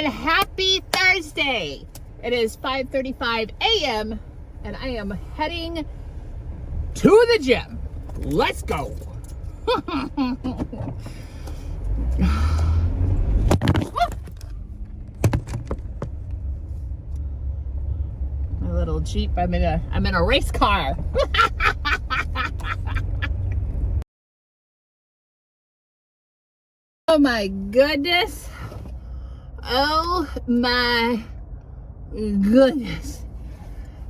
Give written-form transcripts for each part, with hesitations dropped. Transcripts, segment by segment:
and happy Thursday. It is 5:35 a.m. and I am heading to the gym. Let's go. My little Jeep, I'm in a race car. Oh my goodness. Oh my goodness.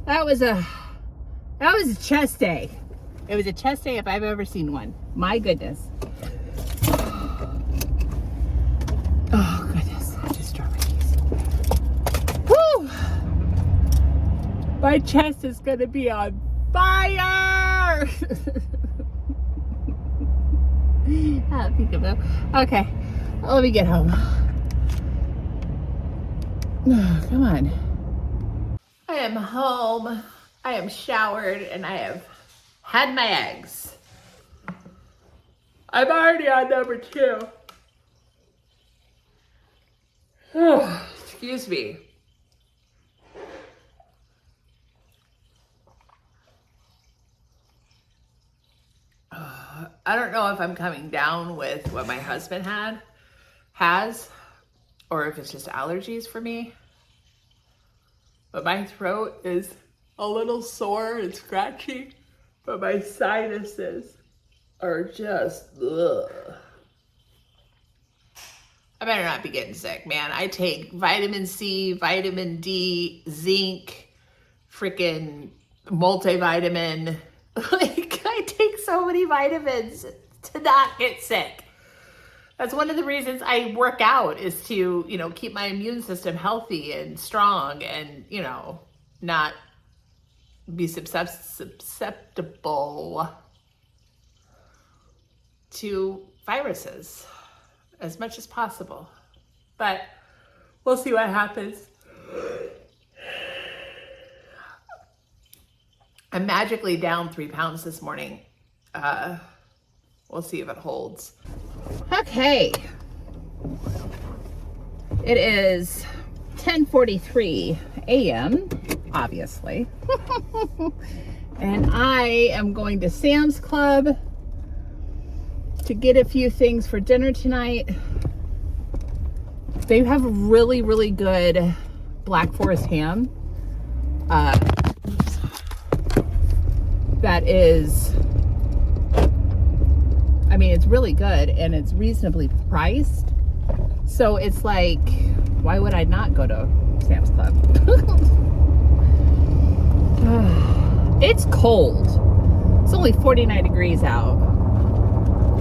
That was a chest day. It was a chest day if I've ever seen one. My goodness. Oh goodness, I just dropped my keys. Woo! My chest is gonna be on fire. Oh, peekaboo. Okay, let me get home. Oh, come on. I am home. I am showered and I have had my eggs. I'm already on number 2. Oh, excuse me. I don't know if I'm coming down with what my husband has, or if it's just allergies for me. But my throat is a little sore and scratchy, but my sinuses are just, ugh. I better not be getting sick, man. I take vitamin C, vitamin D, zinc, freaking multivitamin. Like, I take so many vitamins to not get sick. That's one of the reasons I work out, is to, keep my immune system healthy and strong and, not be susceptible to viruses as much as possible. But we'll see what happens. I'm magically down 3 pounds this morning. We'll see if it holds. Okay. It is 10:43 a.m., obviously. And I am going to Sam's Club to get a few things for dinner tonight. They have really, really good Black Forest ham. That is, it's really good and it's reasonably priced. So it's like, why would I not go to Sam's Club? It's cold. It's only 49 degrees out.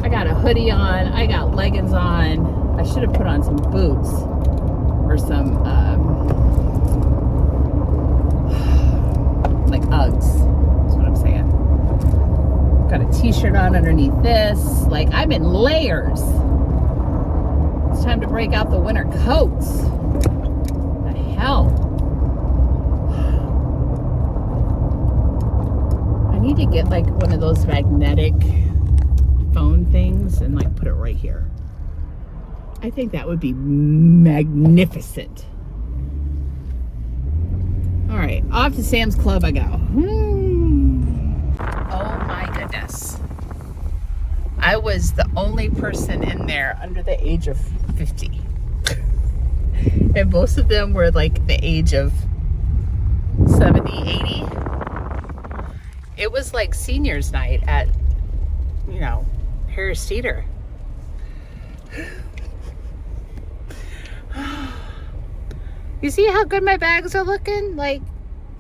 I got a hoodie on. I got leggings on. I should have put on some boots or some, like Uggs. Got a t-shirt on underneath this. Like, I'm in layers. It's time to break out the winter coats. The hell? I need to get like one of those magnetic phone things and like put it right here. I think that would be magnificent. All right, off to Sam's Club I go. Oh my goodness. I was the only person in there under the age of 50. And most of them were like the age of 70, 80. It was like seniors night at, Harris Teeter. You see how good my bags are looking? Like,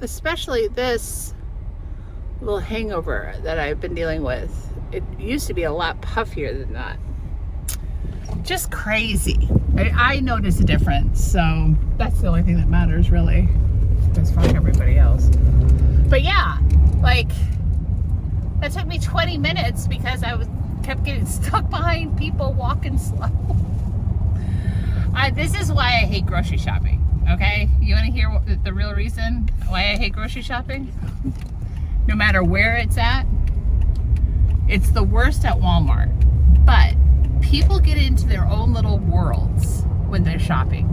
especially this little hangover that I've been dealing with. It used to be a lot puffier than that. Just crazy. I notice a difference, so that's the only thing that matters, really, as far as everybody else. But yeah, like, that took me 20 minutes because I kept getting stuck behind people walking slow. This is why I hate grocery shopping, okay? You want to hear the real reason why I hate grocery shopping? No matter where it's at, it's the worst at Walmart. But people get into their own little worlds when they're shopping.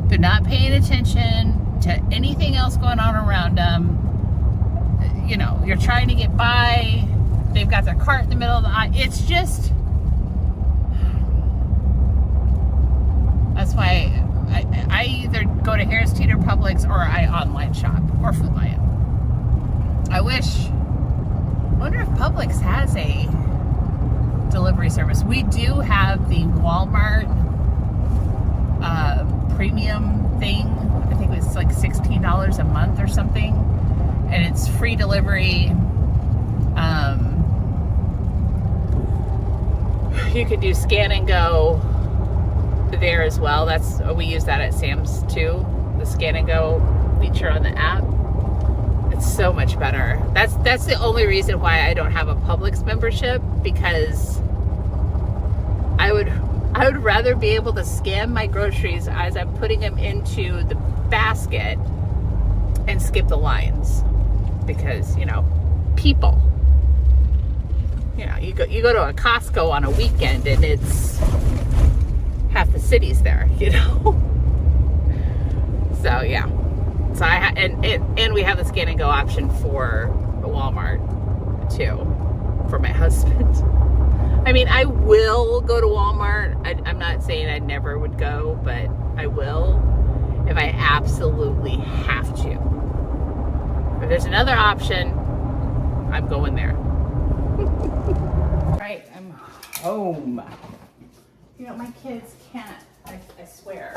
They're not paying attention to anything else going on around them. You know, you're trying to get by. They've got their cart in the middle of the aisle. It's just, that's why I either go to Harris Teeter, Publix, or I online shop, or Food Lion. I wonder if Publix has a delivery service. We do have the Walmart premium thing. I think it was like $16 a month or something, and it's free delivery. You could do scan and go there as well. We use that at Sam's too, the scan and go feature on the app. It's so much better. That's the only reason why I don't have a Publix membership, because I would rather be able to scan my groceries as I'm putting them into the basket and skip the lines, because, you know, people. You know, you go to a Costco on a weekend and it's half the city's there, you know. So yeah. So and we have the scan and go option for Walmart too, for my husband. I mean, I will go to Walmart. I'm not saying I never would go, but I will if I absolutely have to. If there's another option, I'm going there. Right, I'm home. You know, my kids can't, I swear,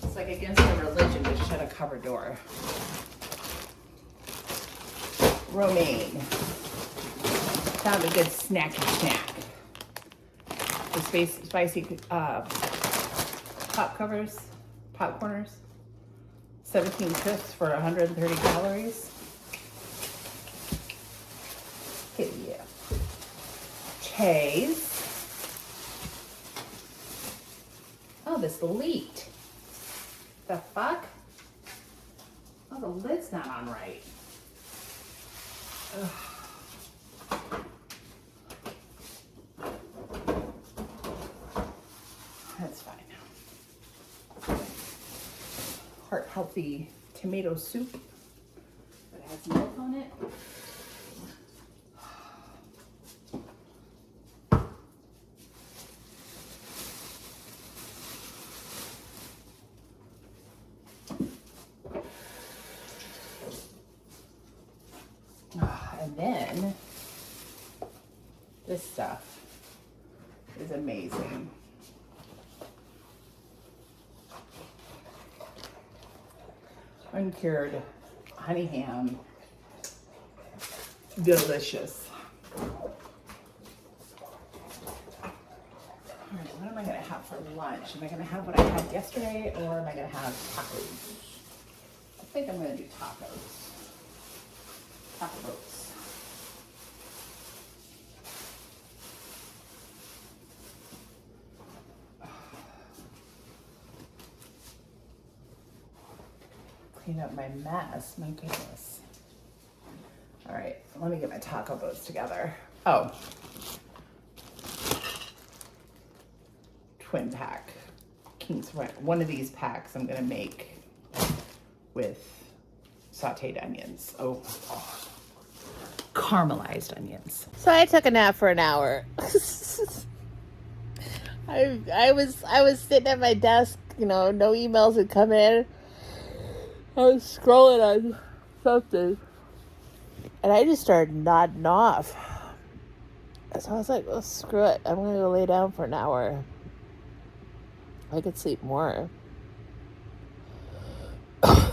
it's like against their religion to shut a cupboard door. Romaine. Found a good snacky snack. The spicy popcorners. 17 crisps for 130 calories. Hit yeah. Cheese. Oh, this leaked. The fuck? Oh, the lid's not on right. Ugh. That's fine. Heart healthy tomato soup that has milk on it. And then this stuff is amazing. Uncured honey ham. Delicious. All right, what am I going to have for lunch? Am I going to have what I had yesterday, or am I going to have tacos? I think I'm going to do tacos. Tacos. Clean up my mess. My goodness. All right, let me get my taco boats together. Oh. Twin pack. King's one of these packs I'm going to make with sauteed onions. Oh. Caramelized onions. So I took a nap for an hour. I was sitting at my desk, you know, no emails had come in. I was scrolling on something, and I just started nodding off. So I was like, well, screw it. I'm going to go lay down for an hour. I could sleep more. I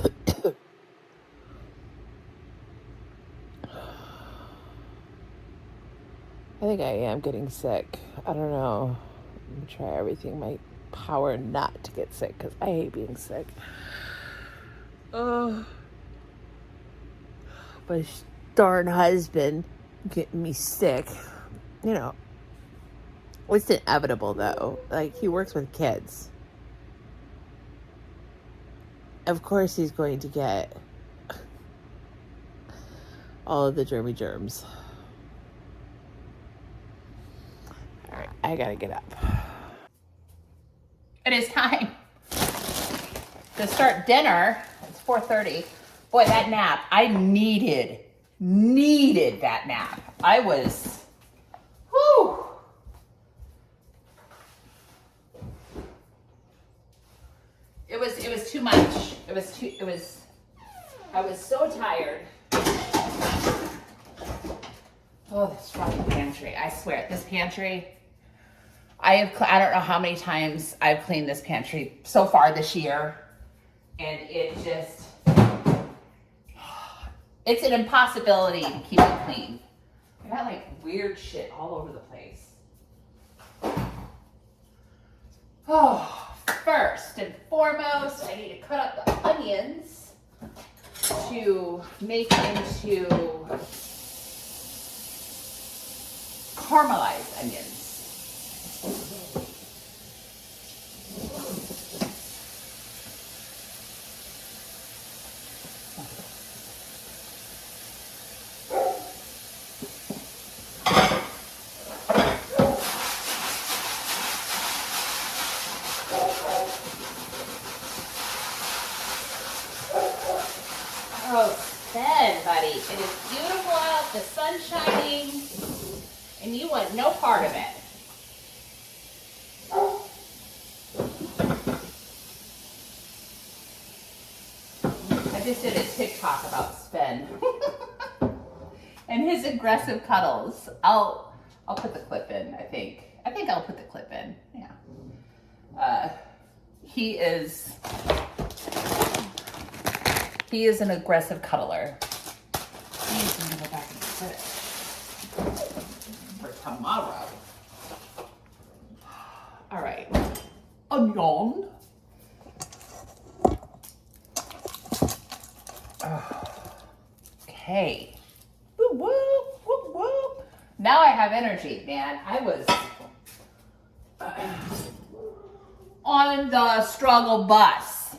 think I am getting sick. I don't know. I'm going to try everything in my power not to get sick, because I hate being sick. But his darn husband getting me sick, you know, it's inevitable though. Like, he works with kids. Of course he's going to get all of the germs. All right, I gotta get up. It is time. to start dinner. It's 4:30. Boy, that nap, I needed that nap. I was, whew. It was too much. I was so tired. Oh, this fucking pantry. I swear, this pantry, I don't know how many times I've cleaned this pantry so far this year. And it's an impossibility to keep it clean. I got like weird shit all over the place. Oh, first and foremost, I need to cut up the onions to make into caramelized onions. Buddy, it is beautiful out, the sun's shining, and you want no part of it. I just did a TikTok about Sven and his aggressive cuddles. I'll put the clip in, I think. I think I'll put the clip in, yeah. He is an aggressive cuddler. I'm gonna go back and put it for tomorrow. All right, onion. Okay. Woo, woo, woo, woo. Now I have energy, man. I was on the struggle bus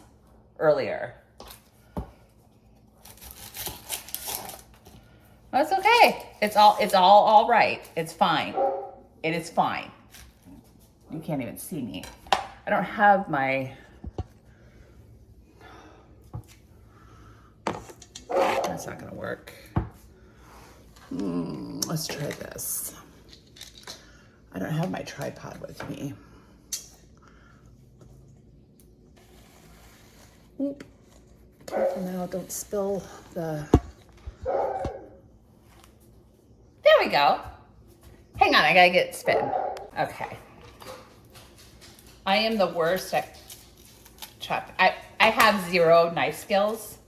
earlier. That's okay. It's all right. It's fine. It is fine. You can't even see me. I don't have my. That's not gonna work. Let's try this. I don't have my tripod with me. Oop. Careful now, don't spill the. There we go. Hang on, I gotta get spin. Okay. I am the worst at chop. I have zero knife skills.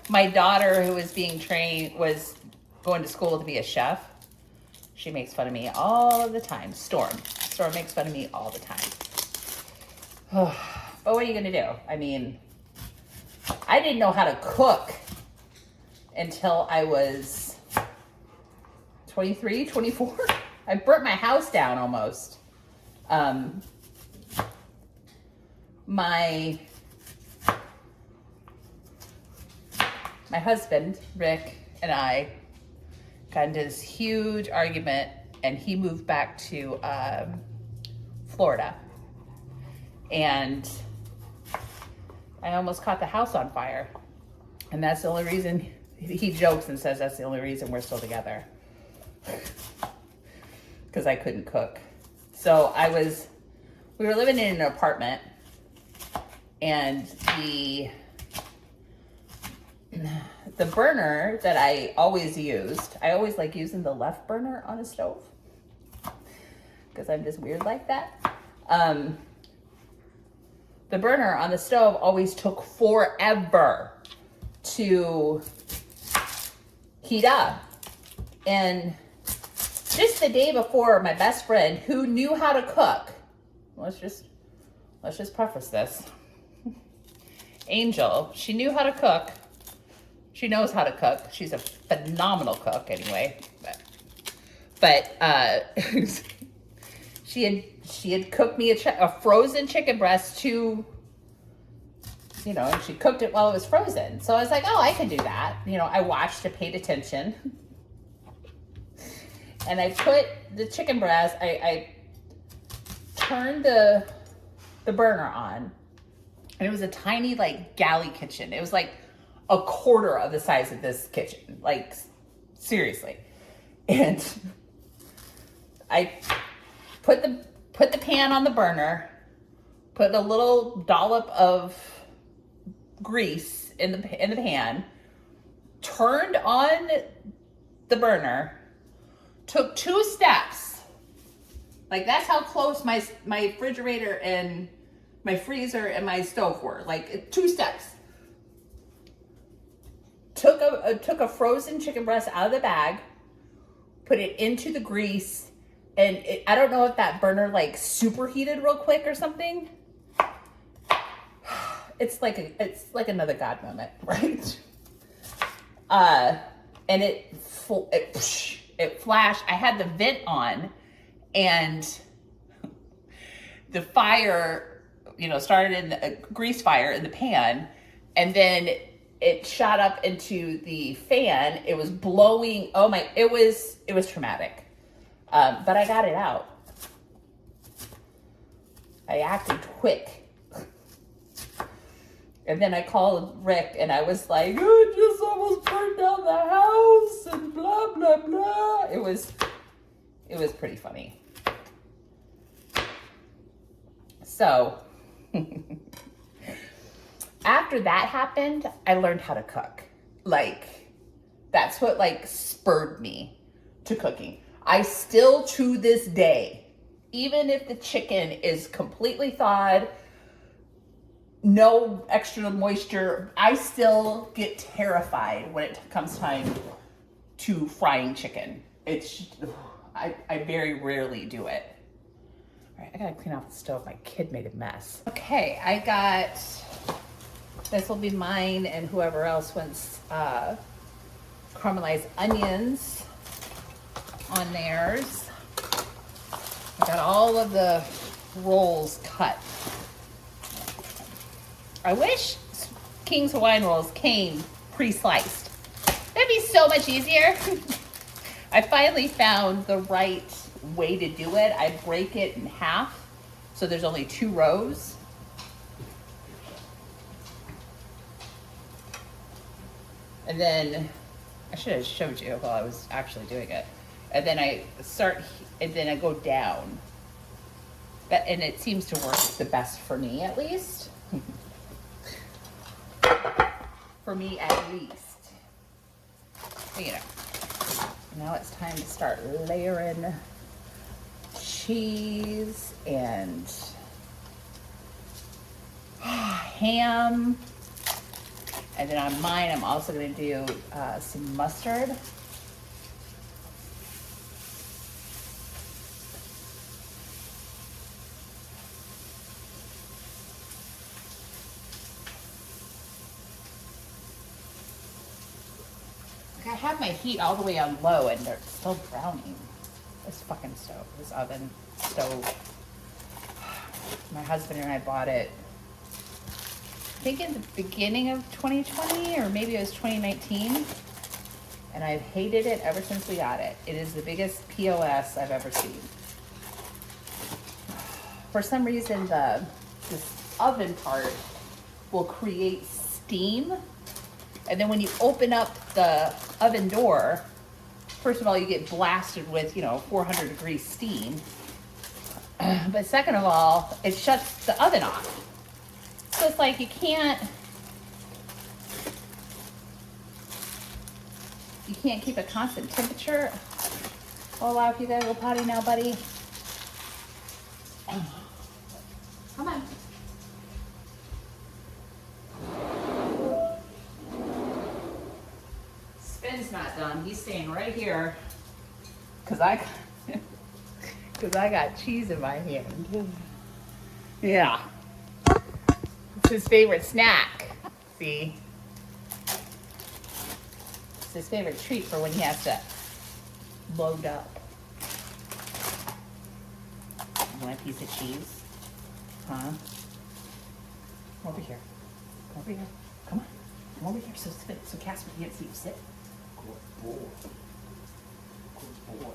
My daughter, who was being trained, was going to school to be a chef. She makes fun of me all the time. Storm makes fun of me all the time. But what are you gonna do? I mean, I didn't know how to cook until I was 23, 24. I burnt my house down almost. My husband, Rick, and I got into this huge argument, and he moved back to Florida. And I almost caught the house on fire. And that's the only reason, he jokes and says that's the only reason we're still together. Because I couldn't cook. So we were living in an apartment, and the burner that I always used, I always like using the left burner on a stove, because I'm just weird like that. The burner on the stove always took forever to heat up. And just the day before, my best friend, who knew how to cook, let's just preface this. Angel, she knew how to cook. She knows how to cook. She's a phenomenal cook anyway. But she had cooked me a frozen chicken breast and she cooked it while it was frozen. So I was like, oh, I can do that. I watched it, paid attention. And I put the chicken breast, I turned the burner on, And it was a tiny, like, galley kitchen. It was like a quarter of the size of this kitchen. Like, seriously. And I put the pan on the burner, put a little dollop of grease in the pan, turned on the burner, took 2 steps. Like, that's how close my refrigerator and my freezer and my stove were. Like, 2 steps. Took a frozen chicken breast out of the bag, put it into the grease, and I don't know if that burner like superheated real quick or something. It's like another God moment, right? And it flashed. I had the vent on, and the fire, started in a grease fire in the pan, and then it shot up into the fan. It was blowing. Oh my! It was traumatic. But I got it out. I acted quick. And then I called Rick and I was like, I just almost burned down the house and blah, blah, blah. It was pretty funny. So, after that happened, I learned how to cook. Like, that's what spurred me to cooking. I still, to this day, even if the chicken is completely thawed, no extra moisture, I still get terrified when it comes time to frying chicken. I very rarely do it. All right, I gotta clean off the stove. My kid made a mess. Okay, I got, this will be mine and whoever else wants caramelized onions on theirs. I got all of the rolls cut. I wish King's Hawaiian rolls came pre-sliced. That'd be so much easier. I finally found the right way to do it. I break it in half, so there's only 2 rows. And then, I should have showed you while I was actually doing it. And then I go down. And it seems to work the best for me, at least. For me, at least. Now it's time to start layering cheese and ham. And then on mine, I'm also going to do some mustard. I have my heat all the way on low and they're still browning. This fucking stove, this oven stove. My husband and I bought it, I think in the beginning of 2020 or maybe it was 2019. And I've hated it ever since we got it. It is the biggest POS I've ever seen. For some reason, this oven part will create steam. And then when you open up the oven door, first of all, you get blasted with, 400 degree steam. But second of all, it shuts the oven off. So it's like you can't keep a constant temperature. I'll allow if you guys a little potty now, buddy. Come on. Spin's not done. He's staying right here because I got cheese in my hand. Yeah. It's his favorite snack. See? It's his favorite treat for when he has to load up. You want a piece of cheese? Huh? Come over here. Come over here. Come on. Come over here. So Casper can't see you. Sit. Good boy. Good boy.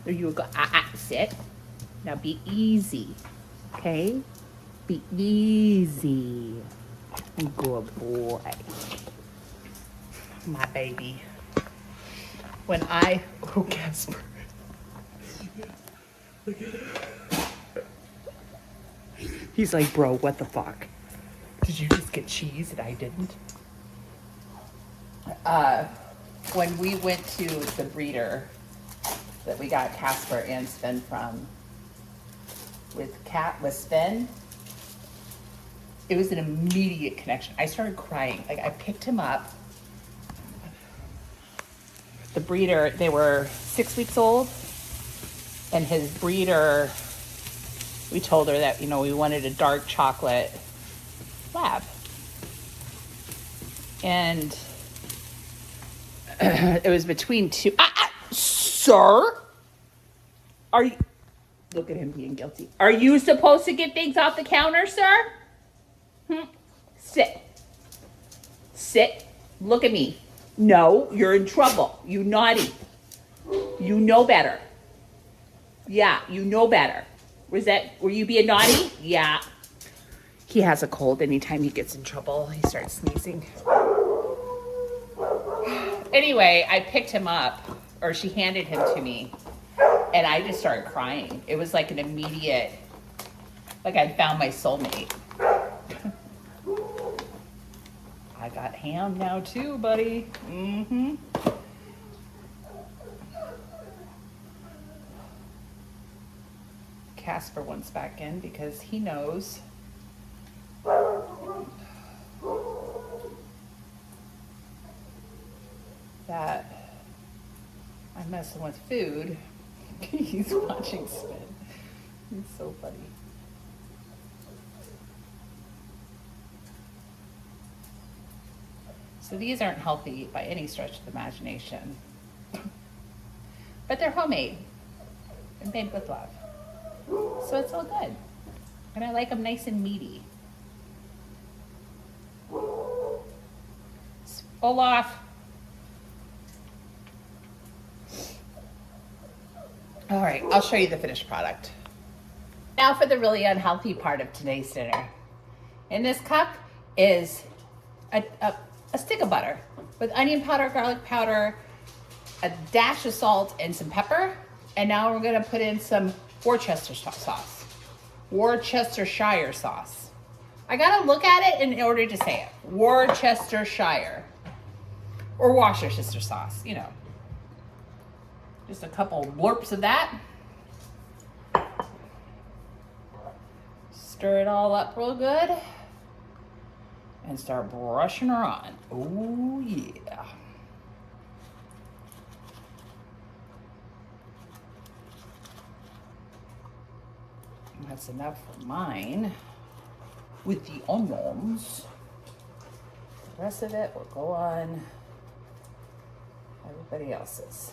There you go. Sit. Now be easy, okay? Be easy. Good boy. My baby. Oh, Casper. He's like, bro, what the fuck? Did you just get cheese and I didn't? When we went to the breeder that we got Casper and Sven from, with Sven, it was an immediate connection. I started crying. Like, I picked him up. The breeder, they were 6 weeks old, and his breeder, we told her that, we wanted a dark chocolate lab. And it was between two. Sir? Are you, look at him being guilty. Are you supposed to get things off the counter, sir? Sit. Sit. Look at me. No, you're in trouble. You naughty. You know better. Yeah, you know better. Were you being naughty? Yeah. He has a cold. Anytime he gets in trouble, he starts sneezing. Anyway, I picked him up, or she handed him to me, and I just started crying. It was like an immediate, like I'd found my soulmate. I got ham now too, buddy. Mm-hmm. Casper wants back in because he knows that I'm messing with food. He's watching Sven. He's so funny. So these aren't healthy by any stretch of the imagination. But they're homemade and made with love. So it's all good. And I like them nice and meaty. Olaf. All right, I'll show you the finished product. Now for the really unhealthy part of today's dinner. In this cup is a stick of butter with onion powder, garlic powder, a dash of salt, and some pepper. And now we're gonna put in some Worcestershire sauce. I gotta look at it in order to say it. Worcestershire. Or Worcestershire sauce, Just a couple blurps of that. Stir it all up real good. And start brushing her on. Oh, yeah. That's enough for mine. With the onions. The rest of it will go on everybody else's.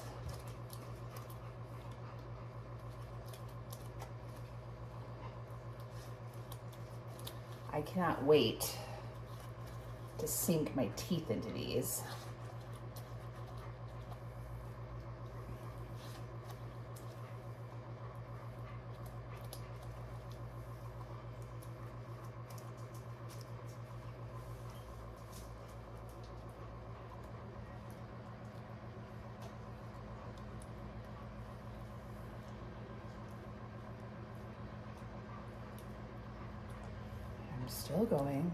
I cannot wait to sink my teeth into these. I'm still going.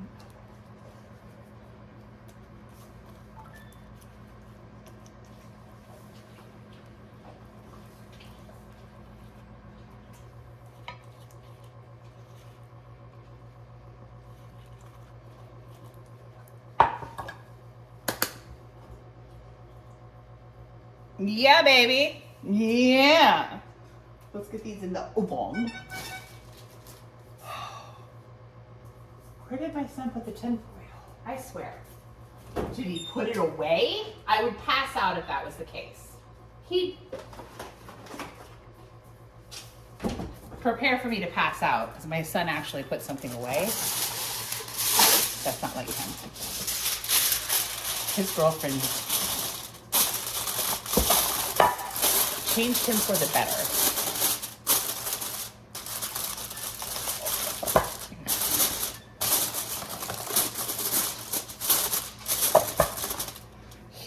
Yeah, baby. Yeah. Let's get these in the oven. Where did my son put the tinfoil? I swear. Did he put it away? I would pass out if that was the case. Prepare for me to pass out because my son actually put something away. That's not like him. His girlfriend changed him for the better.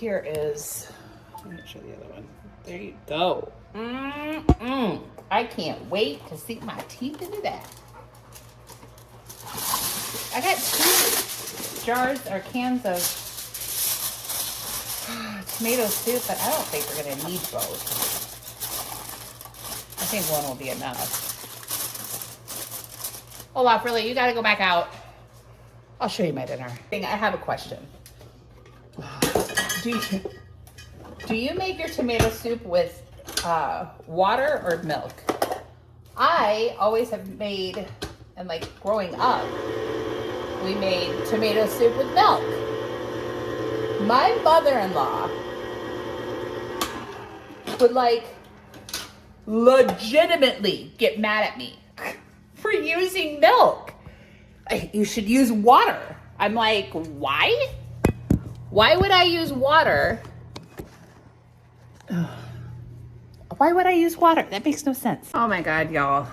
here is, let me show the other one. There you go. I can't wait to sink my teeth into that. I got 2 jars or cans of tomato soup, but I don't think we're going to need both. I think one will be enough. Olaf, really, you got to go back out. I'll show you my dinner. I have a question. Do you make your tomato soup with water or milk? I always have made, and like growing up, we made tomato soup with milk. My mother-in-law would like legitimately get mad at me for using milk. You should use water. I'm like, why? Why would I use water? Why would I use water? That makes no sense. Oh my God, y'all.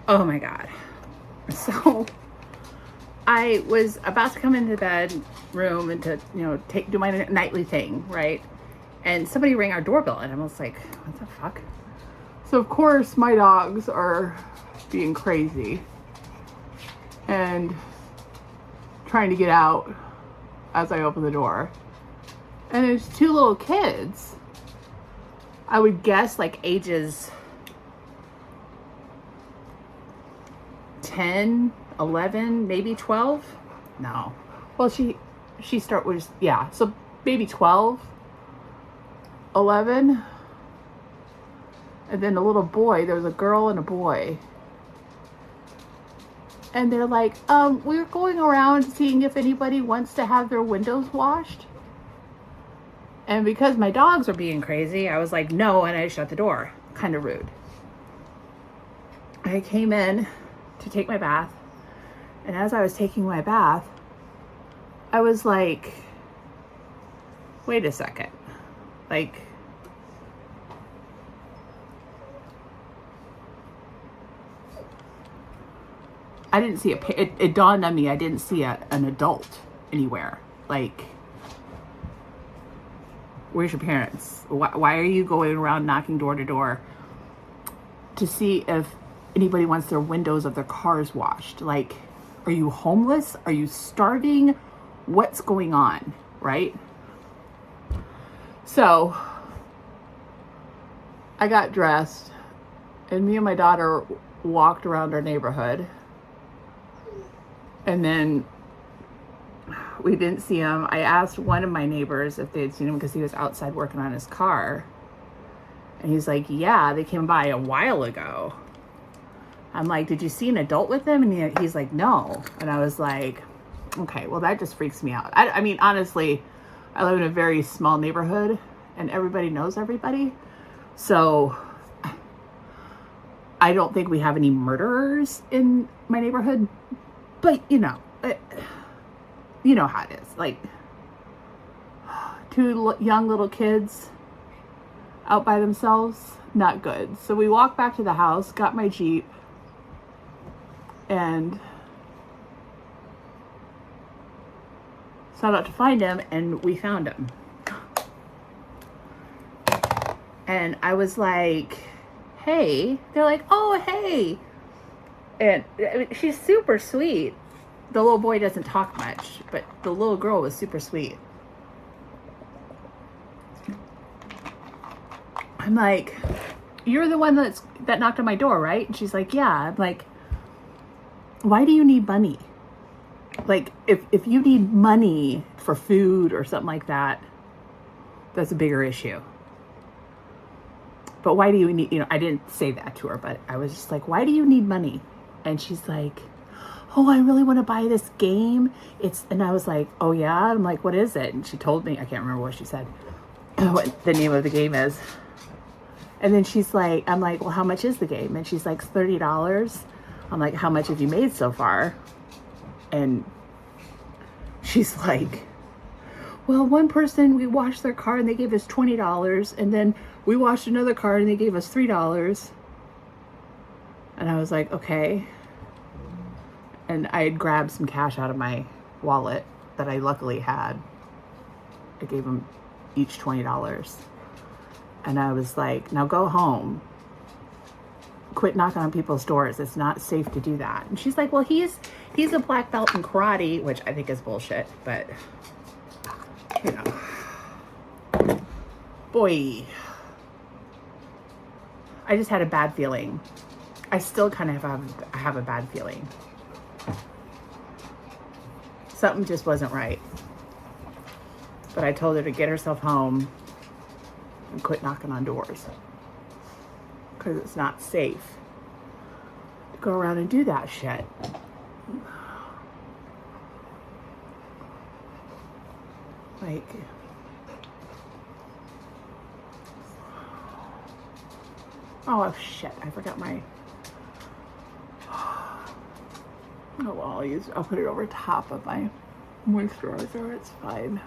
Oh my God. So I was about to come into the bedroom and to, do my nightly thing, right? And somebody rang our doorbell and I was like, what the fuck? So of course my dogs are being crazy and trying to get out as I open the door. And there's 2 little kids. I would guess like ages 10, 11, maybe 12. No. Well, she was, yeah. So maybe 12, 11. And then a little boy, there was a girl and a boy. And they're like, we're going around seeing if anybody wants to have their windows washed. And because my dogs were being crazy, I was like, no, and I shut the door. Kind of rude. I came in to take my bath. And as I was taking my bath, I was like, wait a second. Like, I didn't see it dawned on me, I didn't see an adult anywhere. Like, where's your parents? Why are you going around knocking door to door to see if anybody wants their windows of their cars washed? Like, are you homeless? Are you starving? What's going on, right? So I got dressed and me and my daughter walked around our neighborhood. And then we didn't see him. I asked one of my neighbors if they had seen him because he was outside working on his car. And he's like, yeah, they came by a while ago. I'm like, did you see an adult with him? And he's like, no. And I was like, okay, well, that just freaks me out. I mean, honestly, I live in a very small neighborhood and everybody knows everybody. So I don't think we have any murderers in my neighborhood. But, you know how it is. Like, 2 young little kids out by themselves, not good. So we walked back to the house, got my Jeep, and set out to find him, and we found him. And I was like, hey. They're like, oh, hey. And I mean, she's super sweet. The little boy doesn't talk much, but the little girl was super sweet. I'm like, you're the one that knocked on my door, right? And she's like, yeah. I'm like, why do you need money? Like, if you need money for food or something like that, that's a bigger issue. But why do you need, I didn't say that to her, but I was just like, why do you need money? And she's like, oh, I really want to buy this game. And I was like, oh yeah? I'm like, what is it? And she told me, I can't remember what she said, what the name of the game is. And then she's like, I'm like, well, how much is the game? And she's like, $30. I'm like, how much have you made so far? And she's like, well, one person, we washed their car and they gave us $20. And then we washed another car and they gave us $3. And I was like, okay. And I had grabbed some cash out of my wallet that I luckily had. I gave them each $20. And I was like, now go home. Quit knocking on people's doors. It's not safe to do that. And she's like, well, he's a black belt in karate, which I think is bullshit, but you know, boy, I just had a bad feeling. I still kind of have a bad feeling. Something just wasn't right. But I told her to get herself home and quit knocking on doors, because it's not safe to go around and do that shit. Like, oh shit, I forgot my, oh well, I'll put it over top of my moisturizer, it's fine.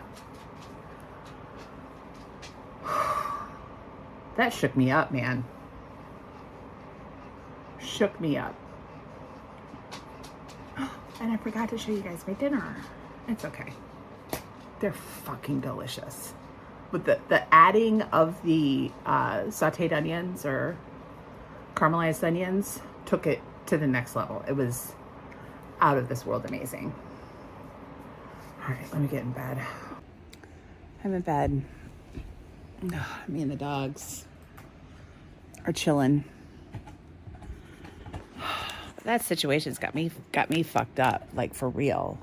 That shook me up, man. Shook me up. And I forgot to show you guys my dinner. It's okay. They're fucking delicious. With the adding of the sauteed onions or caramelized onions took it to the next level. It was out of this world amazing. All right, let me get in bed. I'm in bed. Me and the dogs are chilling. That situation's got me fucked up, like for real.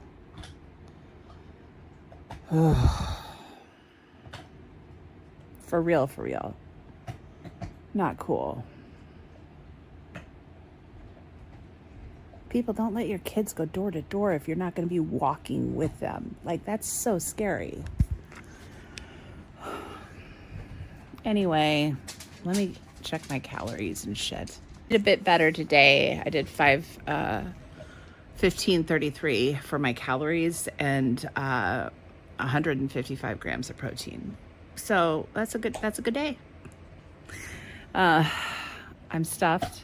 For real. Not cool. People, don't let your kids go door to door if you're not going to be walking with them. Like, that's so scary. Anyway, let me check my calories and shit. I did a bit better today. I did 1533 for my calories and 155 grams of protein. So that's a good day. I'm stuffed.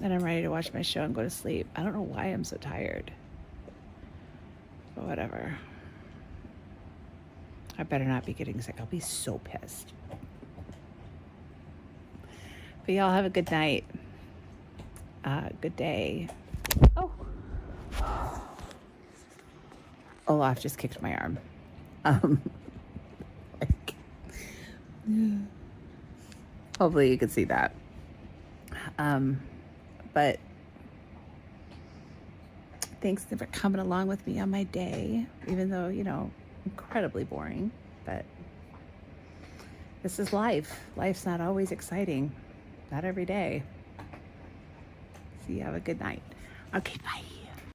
And I'm ready to watch my show and go to sleep. I don't know why I'm so tired. But whatever. I better not be getting sick. I'll be so pissed. But y'all have a good night. Good day. Oh. Olaf just kicked my arm. Hopefully you can see that. But thanks for coming along with me on my day, even though, incredibly boring, but this is life. Life's not always exciting. Not every day. So you have a good night. Okay, bye.